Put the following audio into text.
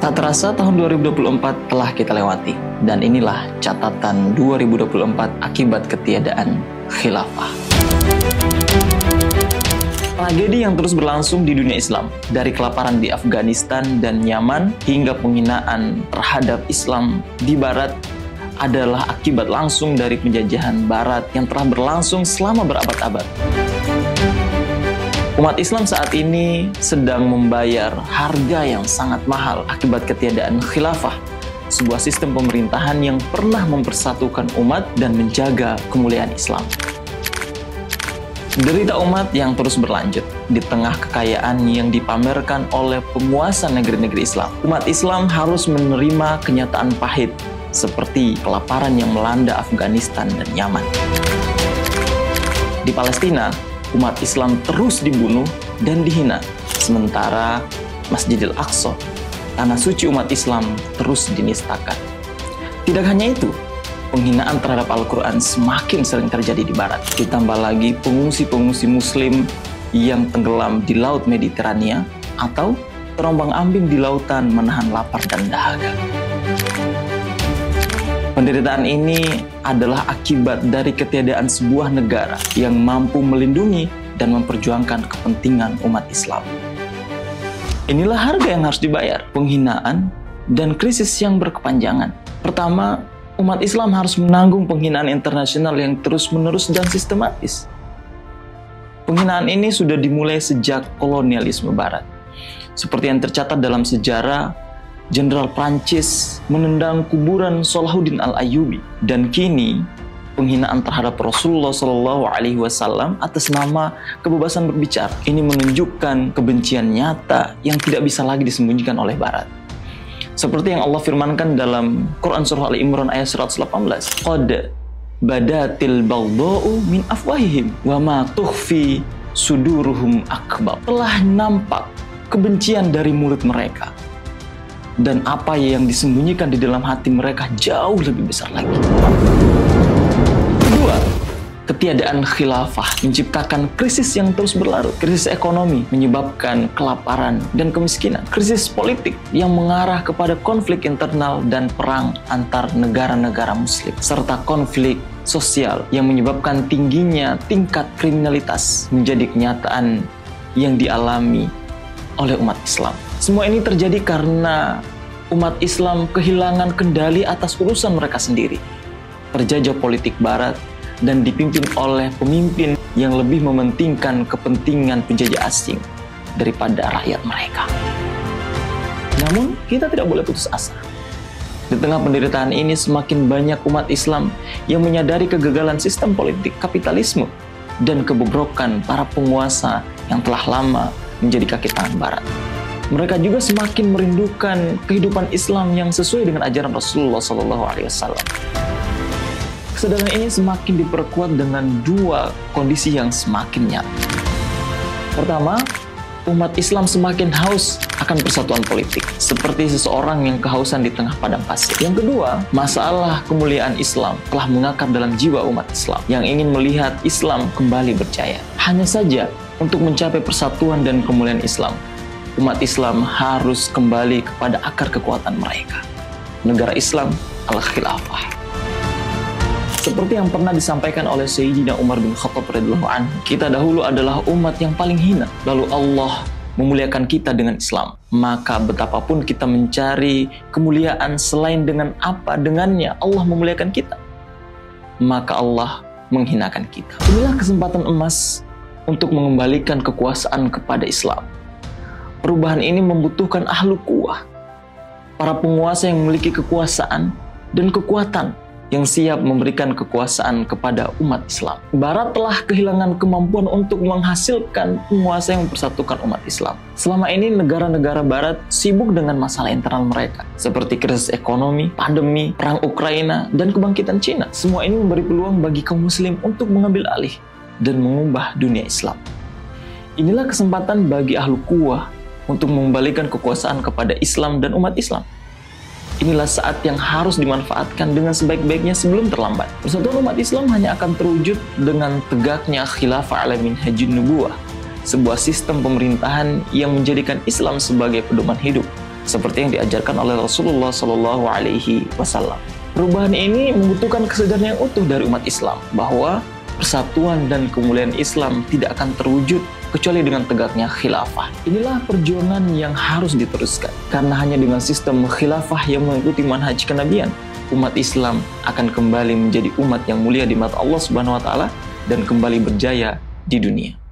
Tak terasa tahun 2024 telah kita lewati, dan inilah catatan 2024 akibat ketiadaan khilafah. Tragedi yang terus berlangsung di dunia Islam, dari kelaparan di Afghanistan dan Yaman hingga penghinaan terhadap Islam di Barat, adalah akibat langsung dari penjajahan Barat yang telah berlangsung selama berabad-abad. Umat Islam saat ini sedang membayar harga yang sangat mahal akibat ketiadaan khilafah, sebuah sistem pemerintahan yang pernah mempersatukan umat dan menjaga kemuliaan Islam. Derita umat yang terus berlanjut di tengah kekayaan yang dipamerkan oleh penguasa negeri-negeri Islam. Umat Islam harus menerima kenyataan pahit seperti kelaparan yang melanda Afghanistan dan Yaman. Di Palestina, umat Islam terus dibunuh dan dihina, sementara Masjidil Aqsa, tanah suci umat Islam, terus dinistakan. Tidak hanya itu, penghinaan terhadap Al-Quran semakin sering terjadi di Barat. Ditambah lagi pengungsi-pengungsi Muslim yang tenggelam di Laut Mediterania atau terombang-ambing di lautan menahan lapar dan dahaga. Penderitaan ini adalah akibat dari ketiadaan sebuah negara yang mampu melindungi dan memperjuangkan kepentingan umat Islam. Inilah harga yang harus dibayar, penghinaan dan krisis yang berkepanjangan. Pertama, umat Islam harus menanggung penghinaan internasional yang terus-menerus dan sistematis. Penghinaan ini sudah dimulai sejak kolonialisme Barat. Seperti yang tercatat dalam sejarah, Jenderal Prancis menendang kuburan Salahuddin Al-Ayyubi, dan kini penghinaan terhadap Rasulullah SAW atas nama kebebasan berbicara ini menunjukkan kebencian nyata yang tidak bisa lagi disembunyikan oleh Barat. Seperti yang Allah firmankan dalam Quran Surah Al-Imran ayat 118, Qad badatil baghdha'u min afwahihim wa ma tukhfi suduruhum akbar. Telah nampak kebencian dari mulut mereka, dan apa yang disembunyikan di dalam hati mereka jauh lebih besar lagi. Kedua, ketiadaan khilafah menciptakan krisis yang terus berlarut. Krisis ekonomi menyebabkan kelaparan dan kemiskinan. Krisis politik yang mengarah kepada konflik internal dan perang antar negara-negara muslim. Serta konflik sosial yang menyebabkan tingginya tingkat kriminalitas menjadi kenyataan yang dialami oleh umat Islam. Semua ini terjadi karena umat Islam kehilangan kendali atas urusan mereka sendiri, terjajah politik Barat, dan dipimpin oleh pemimpin yang lebih mementingkan kepentingan penjajah asing daripada rakyat mereka. Namun, kita tidak boleh putus asa. Di tengah penderitaan ini, semakin banyak umat Islam yang menyadari kegagalan sistem politik kapitalisme dan kebobrokan para penguasa yang telah lama menjadi kaki tangan Barat. Mereka juga semakin merindukan kehidupan Islam yang sesuai dengan ajaran Rasulullah SAW. Kesadaran ini semakin diperkuat dengan dua kondisi yang semakin nyata. Pertama, umat Islam semakin haus akan persatuan politik, seperti seseorang yang kehausan di tengah padang pasir. Yang kedua, masalah kemuliaan Islam telah mengakar dalam jiwa umat Islam yang ingin melihat Islam kembali berjaya. Hanya saja, untuk mencapai persatuan dan kemuliaan Islam, umat Islam harus kembali kepada akar kekuatan mereka, negara Islam al-khilafah. Seperti yang pernah disampaikan oleh Sayyidina Umar bin Khattab radhiyallahu anhu, kita dahulu adalah umat yang paling hina, lalu Allah memuliakan kita dengan Islam. Maka betapapun kita mencari kemuliaan selain dengan apa dengannya Allah memuliakan kita, maka Allah menghinakan kita. Inilah kesempatan emas untuk mengembalikan kekuasaan kepada Islam. Perubahan ini membutuhkan ahlu quwah, para penguasa yang memiliki kekuasaan dan kekuatan yang siap memberikan kekuasaan kepada umat Islam. Barat telah kehilangan kemampuan untuk menghasilkan penguasa yang mempersatukan umat Islam. Selama ini negara-negara Barat sibuk dengan masalah internal mereka, seperti krisis ekonomi, pandemi, perang Ukraina, dan kebangkitan Cina. Semua ini memberi peluang bagi kaum muslim untuk mengambil alih dan mengubah dunia Islam. Inilah kesempatan bagi ahlu quwah untuk mengembalikan kekuasaan kepada Islam dan umat Islam. Inilah saat yang harus dimanfaatkan dengan sebaik-baiknya sebelum terlambat. Persatuan umat Islam hanya akan terwujud dengan tegaknya khilafah ala minhajin nubuwah, sebuah sistem pemerintahan yang menjadikan Islam sebagai pedoman hidup, seperti yang diajarkan oleh Rasulullah Shallallahu Alaihi Wasallam. Perubahan ini membutuhkan kesadaran yang utuh dari umat Islam bahwa persatuan dan kemuliaan Islam tidak akan terwujud kecuali dengan tegaknya khilafah. Inilah perjuangan yang harus diteruskan, karena hanya dengan sistem khilafah yang mengikuti manhaj kenabian, umat Islam akan kembali menjadi umat yang mulia di mata Allah Subhanahu wa taala dan kembali berjaya di dunia.